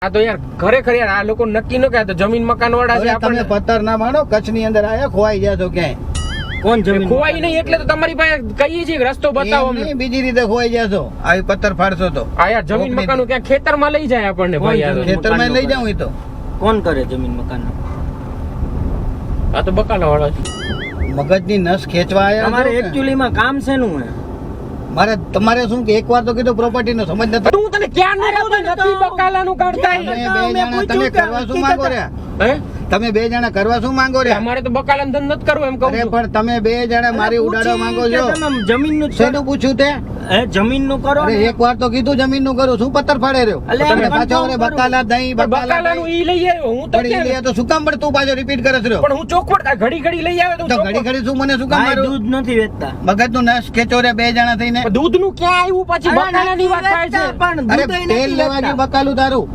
આ તો યાર ખરેખર યાર આ લોકો નક્કી ન કે તો જમીન મકાન વાળા છે. તમે પત્તર ના માનો, કચ્છ ની અંદર આયા ખોવાઈ ગયા છો ક્યાંય? કોણ જમીન ખોવાઈ નહીં એટલે તો તમારી પાસે કહીએ છીએ રસ્તો બતાવો એમ અમને. નહીં, બીજી રીતે ખોવાઈ ગયા છો. આવી પત્તર ફાડશો તો આ યાર જમીન મકાન ક્યાં ખેતરમાં લઈ જાય આપણને ભાઈ. આ તો ખેતરમાં લઈ જાઉં એ તો કોણ કરે જમીન મકાન? આ તો બકાલા વાળા છે. મગજની નસ ખેંચવા આયા તમારે છો કે? એકચ્યુઅલી માં કામ શેનું હે? મારે તમારે શું કે એકવાર તો કીધું પ્રોપર્ટી નો સમજ નથી. તું તને ક્યાં નથી બકાલાનું કાઢતા તમે બે જણા તમે કરવા શું માંગો રહ્યા? હે? તમે બે જણા કરવા શું માંગો રહ્યા? અમારે તો બકાલાનું ધંધો નથી કરવો એમ કહું અરે છું. પણ તમે બે જણા મારી ઉડાડવા માંગો છો. જમીન નું શેનું પૂછ્યું તે? જમીન નું કરો અરે ને. એકવાર તો કીધું જમીન નું કરું, શું પત્તર ફાડે રહ્યો? અલે તમે એમ પાછો confirm અરે બકાલા દહીં પણ બકાલા બકાલાનું ઈ લઈ આવ્યો હું તો પણ ઈ ક્યાં? લે તો શું કામ પણ તું પાછો રિપીટ કરે છે? પણ હું ચોખવટ આ ઘડી ઘડી લઈ આવે તો તો ઘડી ઘડી શું મને શું કામ ભાઈ મારું? દૂધ નથી વેચતા. મગજ નું નસ ખેંચો રે બે જણા થઈને. દૂધ નું ક્યાં આવ્યું પછી બકાલાની વાત થાય છે. પણ અરે દૂધ તેલ લેવા ગયું બકાલું તારું.